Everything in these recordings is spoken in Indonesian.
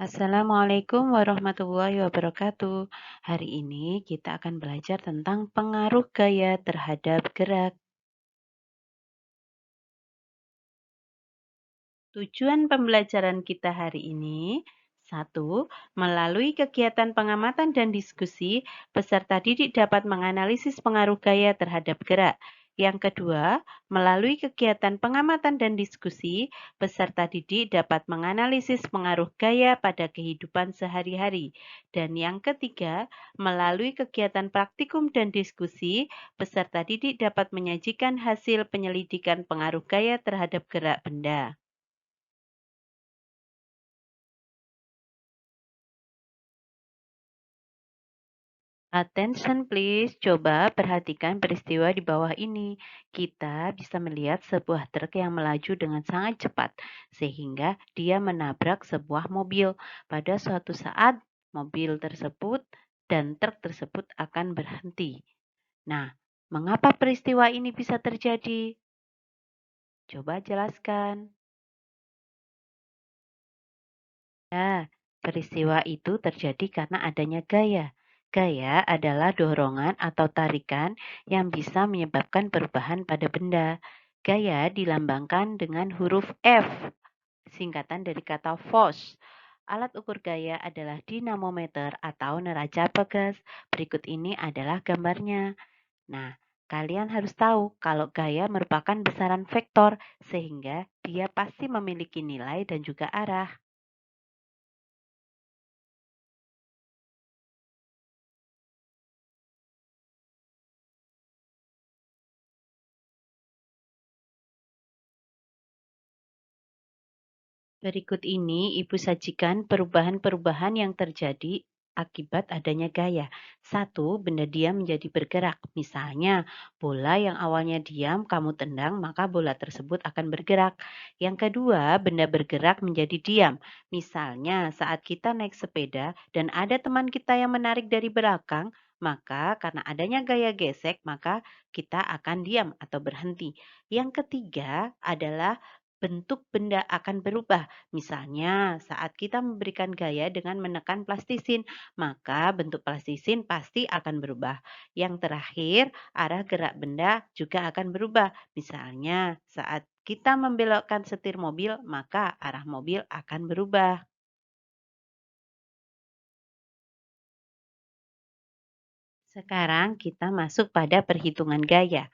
Assalamualaikum warahmatullahi wabarakatuh. Hari ini kita akan belajar tentang pengaruh gaya terhadap gerak. Tujuan pembelajaran kita hari ini, satu, melalui kegiatan pengamatan dan diskusi, peserta didik dapat menganalisis pengaruh gaya terhadap gerak. Yang kedua, melalui kegiatan pengamatan dan diskusi, peserta didik dapat menganalisis pengaruh gaya pada kehidupan sehari-hari. Dan yang ketiga, melalui kegiatan praktikum dan diskusi, peserta didik dapat menyajikan hasil penyelidikan pengaruh gaya terhadap gerak benda. Attention please, coba perhatikan peristiwa di bawah ini. Kita bisa melihat sebuah truk yang melaju dengan sangat cepat, sehingga dia menabrak sebuah mobil. Pada suatu saat, mobil tersebut dan truk tersebut akan berhenti. Nah, mengapa peristiwa ini bisa terjadi? Coba jelaskan. Ya, peristiwa itu terjadi karena adanya gaya. Gaya adalah dorongan atau tarikan yang bisa menyebabkan perubahan pada benda. Gaya dilambangkan dengan huruf F, singkatan dari kata force. Alat ukur gaya adalah dinamometer atau neraca pegas. Berikut ini adalah gambarnya. Nah, kalian harus tahu kalau gaya merupakan besaran vektor, sehingga dia pasti memiliki nilai dan juga arah. Berikut ini Ibu sajikan perubahan-perubahan yang terjadi akibat adanya gaya. Satu, benda diam menjadi bergerak. Misalnya, bola yang awalnya diam kamu tendang, maka bola tersebut akan bergerak. Yang kedua, benda bergerak menjadi diam. Misalnya, saat kita naik sepeda dan ada teman kita yang menarik dari belakang, maka karena adanya gaya gesek, maka kita akan diam atau berhenti. Yang ketiga adalah bentuk benda akan berubah. Misalnya, saat kita memberikan gaya dengan menekan plastisin, maka bentuk plastisin pasti akan berubah. Yang terakhir, arah gerak benda juga akan berubah. Misalnya, saat kita membelokkan setir mobil, maka arah mobil akan berubah. Sekarang kita masuk pada perhitungan gaya.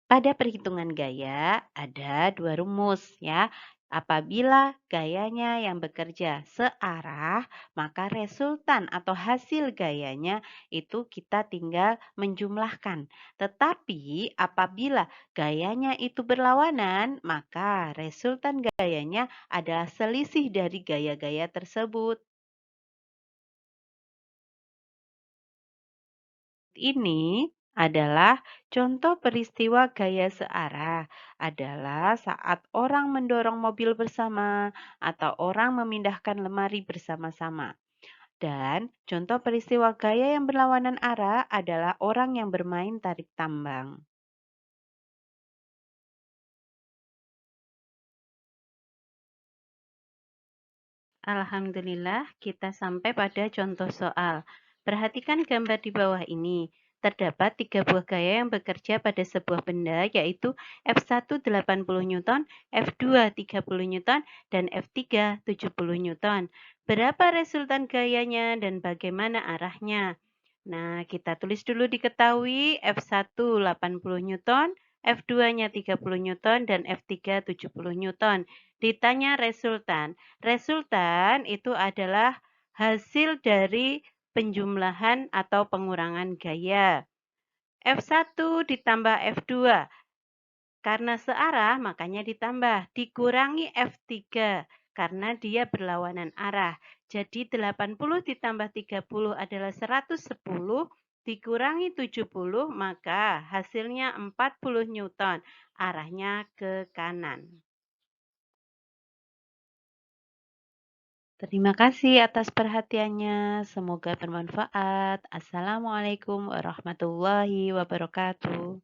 Pada perhitungan gaya ada dua rumus ya. Apabila gayanya yang bekerja searah, maka resultan atau hasil gayanya itu kita tinggal menjumlahkan. Tetapi apabila gayanya itu berlawanan, maka resultan gayanya adalah selisih dari gaya-gaya tersebut. Ini adalah contoh peristiwa gaya searah adalah saat orang mendorong mobil bersama atau orang memindahkan lemari bersama-sama. Dan contoh peristiwa gaya yang berlawanan arah adalah orang yang bermain tarik tambang. Alhamdulillah, kita sampai pada contoh soal. Perhatikan gambar di bawah ini. Terdapat tiga buah gaya yang bekerja pada sebuah benda, yaitu F1 80 Newton, F2 30 Newton, dan F3 70 Newton. Berapa resultan gayanya dan bagaimana arahnya? Nah, kita tulis dulu diketahui F1 80 Newton, F2-nya 30 Newton, dan F3 70 Newton. Ditanya resultan. Resultan itu adalah hasil dari penjumlahan atau pengurangan gaya. F1 ditambah F2. Karena searah makanya ditambah. Dikurangi F3 karena dia berlawanan arah. Jadi 80 ditambah 30 adalah 110. Dikurangi 70 maka hasilnya 40 Newton. Arahnya ke kanan. Terima kasih atas perhatiannya. Semoga bermanfaat. Assalamualaikum warahmatullahi wabarakatuh.